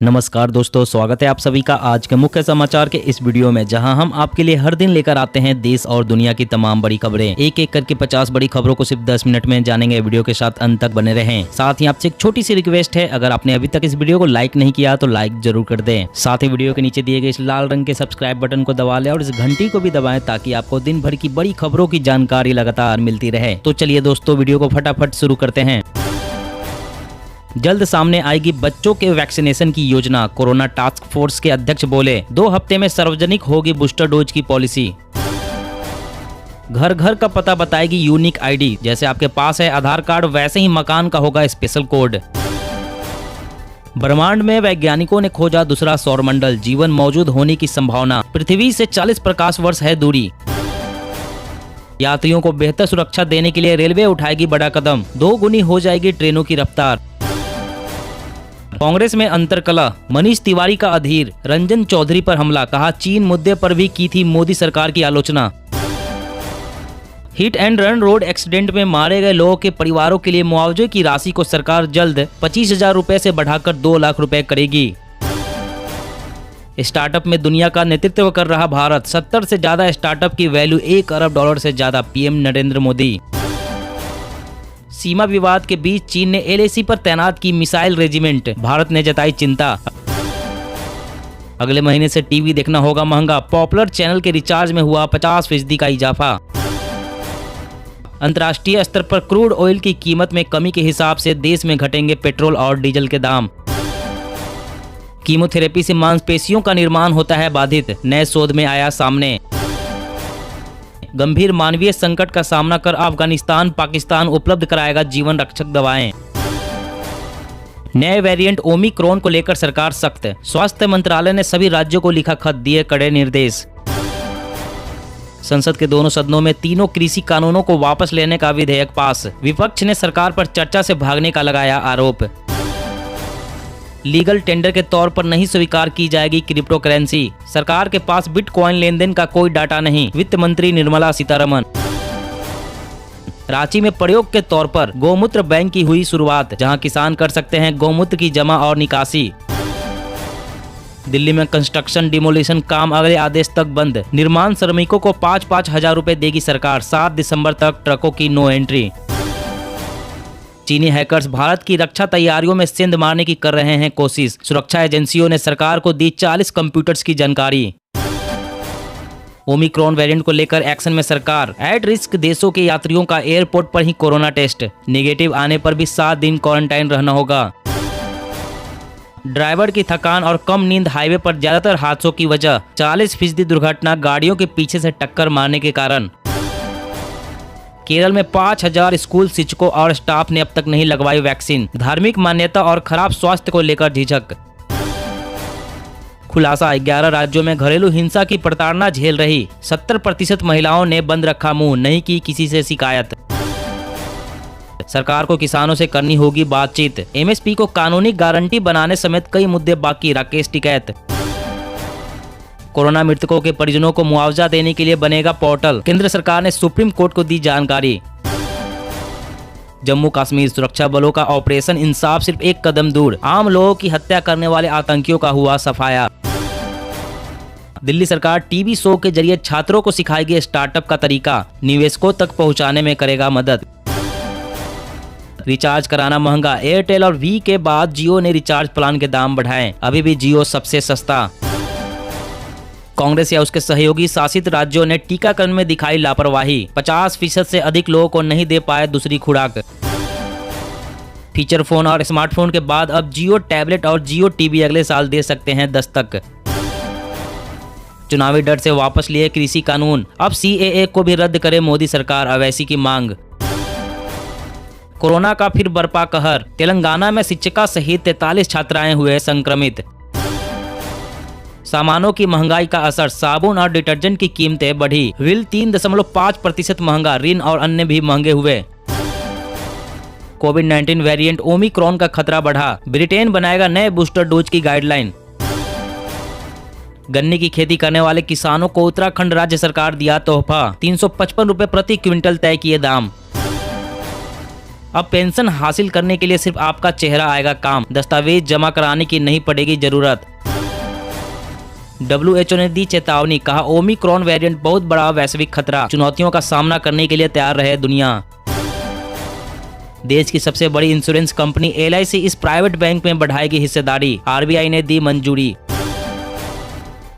नमस्कार दोस्तों, स्वागत है आप सभी का आज के मुख्य समाचार के इस वीडियो में, जहां हम आपके लिए हर दिन लेकर आते हैं देश और दुनिया की तमाम बड़ी खबरें। एक एक करके 50 बड़ी खबरों को सिर्फ 10 मिनट में जानेंगे। वीडियो के साथ अंत तक बने रहें। साथ ही आपसे एक छोटी सी रिक्वेस्ट है, अगर आपने अभी तक इस वीडियो को लाइक नहीं किया तो लाइक जरूर कर दें। साथ ही वीडियो के नीचे दिए गए इस लाल रंग के सब्सक्राइब बटन को दबा लें और इस घंटी को भी दबाएं ताकि आपको दिन भर की बड़ी खबरों की जानकारी लगातार मिलती रहे। तो चलिए दोस्तों, वीडियो को फटाफट शुरू करते हैं। जल्द सामने आएगी बच्चों के वैक्सीनेशन की योजना, कोरोना टास्क फोर्स के अध्यक्ष बोले 2 हफ्ते में सार्वजनिक होगी बूस्टर डोज की पॉलिसी। घर घर का पता बताएगी यूनिक आईडी, जैसे आपके पास है आधार कार्ड वैसे ही मकान का होगा स्पेशल कोड। ब्रह्मांड में वैज्ञानिकों ने खोजा दूसरा सौरमंडल, जीवन मौजूद होने की संभावना, पृथ्वी से 40 प्रकाश वर्ष है दूरी। यात्रियों को बेहतर सुरक्षा देने के लिए रेलवे उठाएगी बड़ा कदम, 2 गुनी हो जाएगी ट्रेनों की रफ्तार। कांग्रेस में अंतरकलह, मनीष तिवारी का अधीर, रंजन चौधरी पर हमला, कहा चीन मुद्दे पर भी की थी मोदी सरकार की आलोचना। Hit and run road accident में मारे गए लोगों के परिवारों के लिए मुआवजे की राशि को सरकार जल्द 25,000 रुपए से बढ़ाकर 2 लाख रुपए करेगी। स्टार्टअप में दुनिया का नेतृत्व कर रहा भारत, 70 से ज्यादा स्टार्टअप की वैल्यू $1 अरब से ज्यादा, पीएम नरेंद्र मोदी। सीमा विवाद के बीच चीन ने LAC पर तैनात की मिसाइल रेजिमेंट, भारत ने जताई चिंता। अगले महीने से टीवी देखना होगा महंगा, पॉपुलर चैनल के रिचार्ज में हुआ 50% का इजाफा। अंतर्राष्ट्रीय स्तर पर क्रूड ऑयल की कीमत में कमी के हिसाब से देश में घटेंगे पेट्रोल और डीजल के दाम। कीमोथेरेपी से मांसपेशियों का निर्माण होता है बाधित, नए शोध में आया सामने। गंभीर मानवीय संकट का सामना कर अफगानिस्तान पाकिस्तान उपलब्ध कराएगा जीवन रक्षक दवाएं। नए वेरिएंट ओमिक्रॉन को लेकर सरकार सख्त, स्वास्थ्य मंत्रालय ने सभी राज्यों को लिखा खत, दिए कड़े निर्देश। संसद के दोनों सदनों में तीनों कृषि कानूनों को वापस लेने का विधेयक पास, विपक्ष ने सरकार पर चर्चा से भागने का लगाया आरोप। लीगल टेंडर के तौर पर नहीं स्वीकार की जाएगी क्रिप्टो करेंसी, सरकार के पास बिटकॉइन लेनदेन का कोई डाटा नहीं, वित्त मंत्री निर्मला सीतारमण। रांची में प्रयोग के तौर पर गौमूत्र बैंक की हुई शुरुआत, जहां किसान कर सकते हैं गौमूत्र की जमा और निकासी। दिल्ली में कंस्ट्रक्शन डिमोलिशन काम अगले आदेश तक बंद, निर्माण श्रमिकों को 5-5 हजार रुपए देगी सरकार, 7 दिसंबर तक ट्रकों की नो एंट्री। चीनी हैकर्स भारत की रक्षा तैयारियों में सेंध मारने की कर रहे हैं कोशिश, सुरक्षा एजेंसियों ने सरकार को दी 40 कंप्यूटर्स की जानकारी। ओमिक्रॉन वेरिएंट को लेकर एक्शन में सरकार, एट रिस्क देशों के यात्रियों का एयरपोर्ट पर ही कोरोना टेस्ट, नेगेटिव आने पर भी 7 दिन क्वारंटाइन रहना होगा। ड्राइवर की थकान और कम नींद हाईवे पर ज्यादातर हादसों की वजह, 40% दुर्घटना गाड़ियों के पीछे से टक्कर मारने के कारण। केरल में 5,000 स्कूल शिक्षकों और स्टाफ ने अब तक नहीं लगवाई वैक्सीन, धार्मिक मान्यता और खराब स्वास्थ्य को लेकर झिझक। खुलासा, 11 राज्यों में घरेलू हिंसा की प्रताड़ना झेल रही 70% महिलाओं ने बंद रखा मुंह, नहीं की किसी से शिकायत। सरकार को किसानों से करनी होगी बातचीत, MSP को कानूनी गारंटी बनाने समेत कई मुद्दे बाकी, राकेश टिकैत। कोरोना मृतकों के परिजनों को मुआवजा देने के लिए बनेगा पोर्टल, केंद्र सरकार ने सुप्रीम कोर्ट को दी जानकारी। जम्मू कश्मीर सुरक्षा बलों का ऑपरेशन इंसाफ सिर्फ एक कदम दूर, आम लोगों की हत्या करने वाले आतंकियों का हुआ सफाया। दिल्ली सरकार टीवी शो के जरिए छात्रों को सिखाएगी स्टार्टअप का तरीका, निवेशकों तक पहुंचाने में करेगा मदद। रिचार्ज कराना महंगा, एयरटेल और वी के बाद जियो ने रिचार्ज प्लान के दाम बढ़ाए, अभी भी जियो सबसे सस्ता। कांग्रेस या उसके सहयोगी शासित राज्यों ने टीकाकरण में दिखाई लापरवाही, 50% से अधिक लोगों को नहीं दे पाए दूसरी खुराक। फीचर फोन और स्मार्टफोन के बाद अब जियो टैबलेट और जियो टीवी अगले साल दे सकते हैं दस्तक। चुनावी डर से वापस लिए कृषि कानून, अब CAA को भी रद्द करे मोदी सरकार, अवैसी की मांग। कोरोना का फिर बरपा कहर, तेलंगाना में शिक्षिका सहित 43 छात्राएं हुए संक्रमित। सामानों की महंगाई का असर, साबुन और डिटर्जेंट की कीमतें बढ़ी, व्हील 3.5% महंगा, ऋण और अन्य भी महंगे हुए। कोविड-19 वेरिएंट ओमिक्रॉन का खतरा बढ़ा, ब्रिटेन बनाएगा नए बूस्टर डोज की गाइडलाइन। गन्ने की खेती करने वाले किसानों को उत्तराखंड राज्य सरकार दिया तोहफा, 355 रुपए प्रति क्विंटल तय किए दाम। अब पेंशन हासिल करने के लिए सिर्फ आपका चेहरा आएगा काम, दस्तावेज जमा कराने की नहीं पड़ेगी जरूरत। WHO ने दी चेतावनी, कहा ओमिक्रॉन वेरिएंट बहुत बड़ा वैश्विक खतरा, चुनौतियों का सामना करने के लिए तैयार रहे दुनिया। देश की सबसे बड़ी इंश्योरेंस कंपनी LIC इस प्राइवेट बैंक में बढ़ाएगी हिस्सेदारी, RBI ने दी मंजूरी।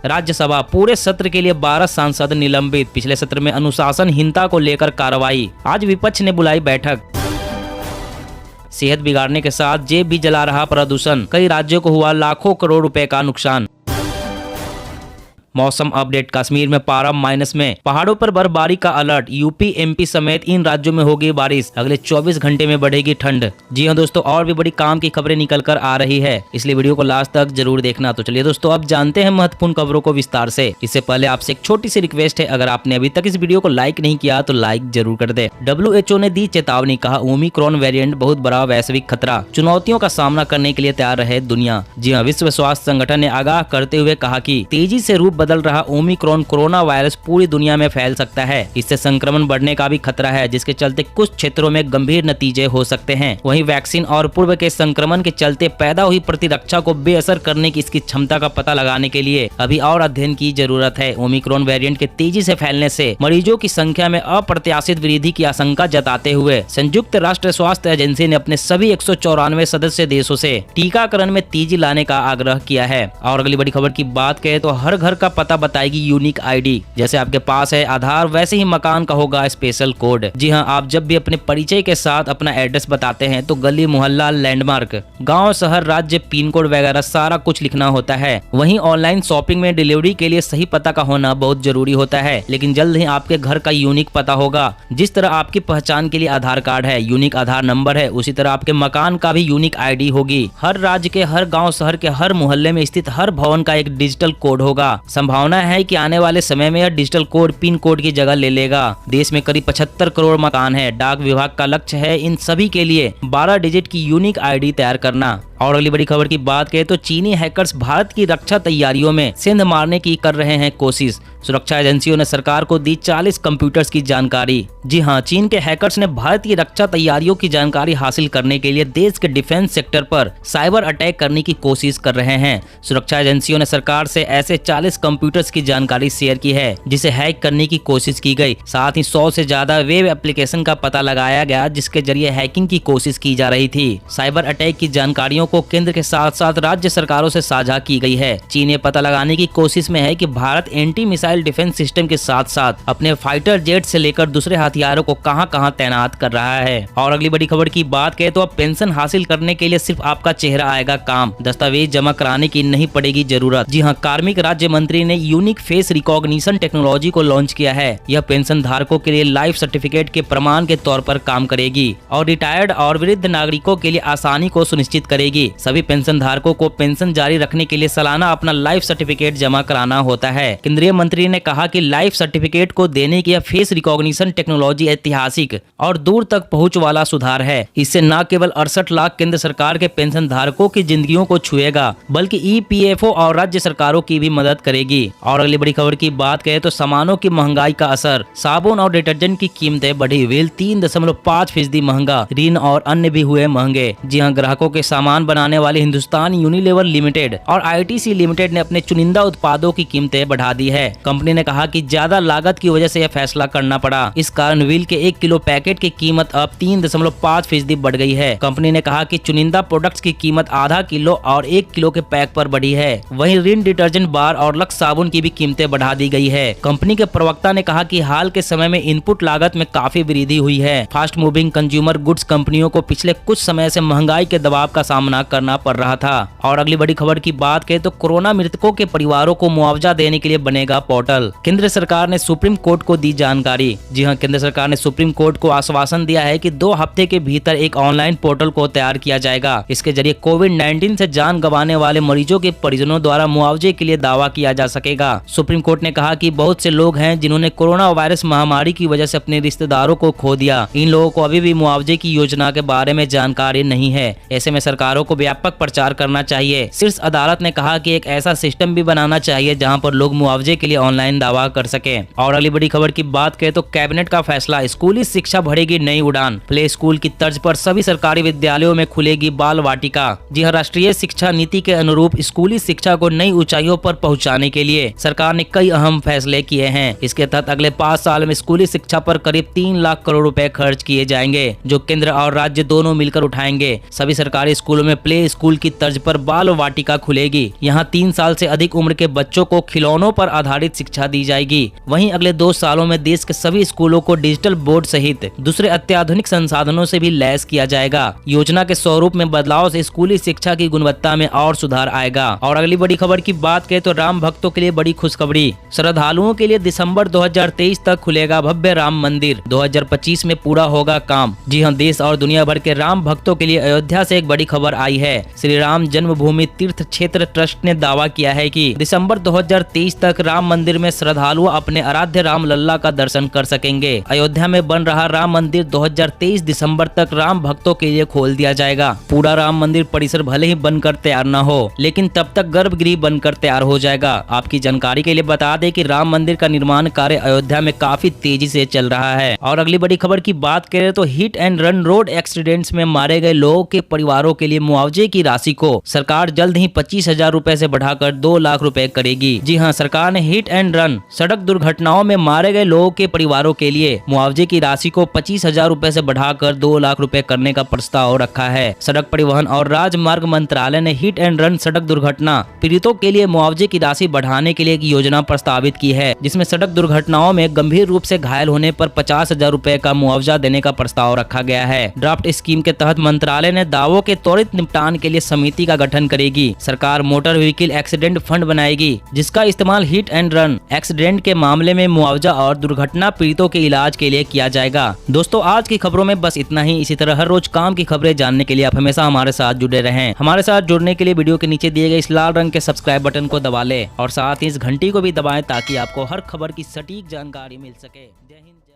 राज्यसभा पूरे सत्र के लिए 12 सांसद निलंबित, पिछले सत्र में अनुशासनहीनता को लेकर कार्रवाई, आज विपक्ष ने बुलाई बैठक। सेहत बिगाड़ने के साथ जेब भी जला रहा प्रदूषण, कई राज्यों को हुआ लाखों करोड़ रुपए का नुकसान। मौसम अपडेट, कश्मीर में पारा माइनस में, पहाड़ों पर बर्फबारी का अलर्ट, यूपी MP समेत इन राज्यों में होगी बारिश, अगले 24 घंटे में बढ़ेगी ठंड। जी हां दोस्तों, और भी बड़ी काम की खबरें निकल कर आ रही है, इसलिए वीडियो को लास्ट तक जरूर देखना। तो चलिए दोस्तों, अब जानते हैं महत्वपूर्ण खबरों को विस्तार से। इससे पहले आपसे एक छोटी सी रिक्वेस्ट है, अगर आपने अभी तक इस वीडियो को लाइक नहीं किया तो लाइक जरूर कर दे। WHO ने दी चेतावनी, कहा ओमिक्रॉन वेरिएंट बहुत बड़ा वैश्विक खतरा, चुनौतियों का सामना करने के लिए तैयार रहे दुनिया। जी हाँ, विश्व स्वास्थ्य संगठन ने आगाह करते हुए कहा कि तेजी से रूप बदल रहा ओमिक्रॉन कोरोना वायरस पूरी दुनिया में फैल सकता है, इससे संक्रमण बढ़ने का भी खतरा है, जिसके चलते कुछ क्षेत्रों में गंभीर नतीजे हो सकते हैं। वहीं वैक्सीन और पूर्व के संक्रमण के चलते पैदा हुई प्रतिरक्षा को बेअसर करने की इसकी क्षमता का पता लगाने के लिए अभी और अध्ययन की जरूरत है। ओमिक्रॉन वेरिएंट के तेजी से फैलने से मरीजों की संख्या में अप्रत्याशित वृद्धि की आशंका जताते हुए संयुक्त राष्ट्र स्वास्थ्य एजेंसी ने अपने सभी 194 सदस्य देशों से टीकाकरण में तेजी लाने का आग्रह किया है। और अगली बड़ी खबर की बात करें तो हर घर का पता बताएगी यूनिक ID, जैसे आपके पास है आधार वैसे ही मकान का होगा स्पेशल कोड। जी हाँ, आप जब भी अपने परिचय के साथ अपना एड्रेस बताते हैं तो गली मोहल्ला लैंडमार्क गांव शहर राज्य पिन कोड वगैरह सारा कुछ लिखना होता है। वहीं ऑनलाइन शॉपिंग में डिलीवरी के लिए सही पता का होना बहुत जरूरी होता है, लेकिन जल्द ही आपके घर का यूनिक पता होगा। जिस तरह आपकी पहचान के लिए आधार कार्ड है, यूनिक आधार नंबर है, उसी तरह आपके मकान का भी यूनिक ID होगी। हर राज्य के हर गाँव शहर के हर मोहल्ले में स्थित हर भवन का एक डिजिटल कोड होगा। संभावना है कि आने वाले समय में यह डिजिटल कोड पिन कोड की जगह ले लेगा। देश में करीब 75 करोड़ मकान है। डाक विभाग का लक्ष्य है इन सभी के लिए 12 डिजिट की यूनिक ID तैयार करना। और अगली बड़ी खबर की बात करें तो चीनी हैकर्स भारत की रक्षा तैयारियों में सेंध मारने की कर रहे हैं कोशिश, सुरक्षा एजेंसियों ने सरकार को दी 40 कंप्यूटर्स की जानकारी। जी हां, चीन के हैकर्स ने भारत की रक्षा तैयारियों की जानकारी हासिल करने के लिए देश के डिफेंस सेक्टर पर साइबर अटैक करने की कोशिश कर रहे हैं। सुरक्षा एजेंसियों ने सरकार से ऐसे 40 कंप्यूटर्स की जानकारी शेयर की है जिसे हैक करने की कोशिश की गई। साथ ही 100 से ज्यादा वेब एप्लीकेशन का पता लगाया गया जिसके जरिए हैकिंग की कोशिश की जा रही थी। साइबर अटैक की जानकारियों को केंद्र के साथ साथ राज्य सरकारों से साझा की गई है। चीन ये पता लगाने की कोशिश में है कि Bharat anti missile defence system के साथ साथ अपने फाइटर जेट से लेकर दूसरे हथियारों को कहां-कहां तैनात कर रहा है। और अगली बड़ी खबर की बात करें तो अब पेंशन हासिल करने के लिए सिर्फ आपका चेहरा आएगा काम, दस्तावेज जमा कराने की नहीं पड़ेगी जरूरत। जी हाँ, कार्मिक राज्य मंत्री ने यूनिक फेस रिकॉग्निशन टेक्नोलॉजी को लॉन्च किया है। यह पेंशन धारकों के लिए लाइफ सर्टिफिकेट के प्रमाण के तौर पर काम करेगी और रिटायर्ड और वृद्ध नागरिकों के लिए आसानी को सुनिश्चित करेगी। सभी पेंशन धारकों को पेंशन जारी रखने के लिए सालाना अपना लाइफ सर्टिफिकेट जमा कराना होता है। केंद्रीय मंत्री ने कहा कि लाइफ सर्टिफिकेट को देने की यह फेस रिकॉग्निशन टेक्नोलॉजी ऐतिहासिक और दूर तक पहुंच वाला सुधार है। इससे न केवल 68 लाख केंद्र सरकार के पेंशन धारकों की जिंदगियों को छुएगा बल्कि EPFO और राज्य सरकारों की भी मदद करेगी। और अगली बड़ी खबर की बात करें तो सामानों की महंगाई का असर, साबुन और डिटर्जेंट की कीमतें बढ़ी, व्हील 3.5% महंगा, ऋण और अन्य भी हुए महंगे। जी हाँ, ग्राहकों के सामान बनाने वाले हिंदुस्तान यूनिलीवर लिमिटेड और ITC लिमिटेड ने अपने चुनिंदा उत्पादों की कीमतें बढ़ा दी है। कंपनी ने कहा कि ज्यादा लागत की वजह से यह फैसला करना पड़ा। इस कारण व्हील के 1 किलो पैकेट की कीमत अब 3.5% बढ़ गई है। कंपनी ने कहा कि चुनिंदा प्रोडक्ट्स की कीमत आधा किलो और 1 किलो के पैक पर बढ़ी है। वहीं रिन डिटर्जेंट बार और लक्स साबुन की भी कीमतें बढ़ा दी गई है। कंपनी के प्रवक्ता ने कहा कि हाल के समय में इनपुट लागत में काफी वृद्धि हुई है। फास्ट मूविंग कंज्यूमर गुड्स कंपनियों को पिछले कुछ समय से महंगाई के दबाव का सामना करना पड़ रहा था। और अगली बड़ी खबर की बात करें तो कोरोना मृतकों के परिवारों को मुआवजा देने के लिए बनेगा पोर्टल। केंद्र सरकार ने सुप्रीम कोर्ट को दी जानकारी। जी हां, केंद्र सरकार ने सुप्रीम कोर्ट को आश्वासन दिया है कि 2 हफ्ते के भीतर एक ऑनलाइन पोर्टल को तैयार किया जाएगा। इसके जरिए कोविड-19 से जान गंवाने वाले मरीजों के परिजनों द्वारा मुआवजे के लिए दावा किया जा सकेगा। सुप्रीम कोर्ट ने कहा कि बहुत से लोग हैं जिन्होंने कोरोना वायरस महामारी की वजह से अपने रिश्तेदारों को खो दिया। इन लोगों को अभी भी मुआवजे की योजना के बारे में जानकारी नहीं है। ऐसे में सरकारों अधिकारों को व्यापक प्रचार करना चाहिए। शीर्ष अदालत ने कहा कि एक ऐसा सिस्टम भी बनाना चाहिए जहां पर लोग मुआवजे के लिए ऑनलाइन दावा कर सके। और अगली बड़ी खबर की बात करें तो कैबिनेट का फैसला, स्कूली शिक्षा भरेगी नई उड़ान। प्ले स्कूल की तर्ज पर सभी सरकारी विद्यालयों में खुलेगी बाल वाटिका। जी हाँ, राष्ट्रीय शिक्षा नीति के अनुरूप स्कूली शिक्षा को नई ऊंचाइयों पर पहुंचाने के लिए सरकार ने कई अहम फैसले किए हैं। इसके तहत अगले 5 साल में स्कूली शिक्षा पर करीब 3 लाख करोड़ रुपए खर्च किए जाएंगे, जो केंद्र और राज्य दोनों मिलकर उठाएंगे। सभी सरकारी स्कूलों में प्ले स्कूल की तर्ज पर बाल वाटिका खुलेगी। यहाँ 3 साल से अधिक उम्र के बच्चों को खिलौनों पर आधारित शिक्षा दी जाएगी। वहीं अगले 2 सालों में देश के सभी स्कूलों को डिजिटल बोर्ड सहित दूसरे अत्याधुनिक संसाधनों से भी लैस किया जाएगा। योजना के स्वरूप में बदलाव से स्कूली शिक्षा की गुणवत्ता में और सुधार आएगा। और अगली बड़ी खबर की बात करें तो राम भक्तों के लिए बड़ी खुशखबरी। श्रद्धालुओं के लिए दिसंबर 2023 तक खुलेगा भव्य राम मंदिर। 2025 में पूरा होगा काम। जी हां, देश और दुनिया भर के राम भक्तों के लिए अयोध्या से एक बड़ी खबर आई है। श्री राम जन्मभूमि तीर्थ क्षेत्र ट्रस्ट ने दावा किया है कि दिसंबर 2023 तक राम मंदिर में श्रद्धालु अपने आराध्य राम लल्ला का दर्शन कर सकेंगे। अयोध्या में बन रहा राम मंदिर 2023 दिसंबर तक राम भक्तों के लिए खोल दिया जाएगा। पूरा राम मंदिर परिसर भले ही बनकर तैयार न हो, लेकिन तब तक गर्भगृह बनकर तैयार हो जाएगा। आपकी जानकारी के लिए बता दें कि राम मंदिर का निर्माण कार्य अयोध्या में काफी तेजी से चल रहा है। और अगली बड़ी खबर की बात करें तो hit and run road accidents में मारे गए लोगों के परिवारों के लिए मुआवजे की राशि को सरकार जल्द ही 25,000 रुपए से बढ़ाकर 2 लाख रुपए करेगी। जी हाँ, सरकार ने हिट एंड रन सड़क दुर्घटनाओं में मारे गए लोगों के परिवारों के लिए मुआवजे की राशि को 25,000 रुपए से बढ़ाकर 2 लाख रुपए करने का प्रस्ताव रखा है। सड़क परिवहन और राजमार्ग मंत्रालय ने हिट एंड रन सड़क दुर्घटना पीड़ितों के लिए मुआवजे की राशि बढ़ाने के लिए एक योजना प्रस्तावित की है, जिसमें सड़क दुर्घटनाओं में गंभीर रूप से घायल होने पर 50,000 रुपए का मुआवजा देने का प्रस्ताव रखा गया है। ड्राफ्ट स्कीम के तहत मंत्रालय ने दावों के त्वरित निपटान के लिए समिति का गठन करेगी। सरकार मोटर व्हीकल एक्सीडेंट फंड बनाएगी, जिसका इस्तेमाल हिट एंड रन एक्सीडेंट के मामले में मुआवजा और दुर्घटना पीड़ितों के इलाज के लिए किया जाएगा। दोस्तों, आज की खबरों में बस इतना ही। इसी तरह हर रोज काम की खबरें जानने के लिए आप हमेशा हमारे साथ जुड़े रहें। हमारे साथ जुड़ने के लिए वीडियो के नीचे दिए गए इस लाल रंग के सब्सक्राइब बटन को दबा लें और साथ ही इस घंटी को भी दबाएं ताकि आपको हर खबर की सटीक जानकारी मिल सके। जय हिंद।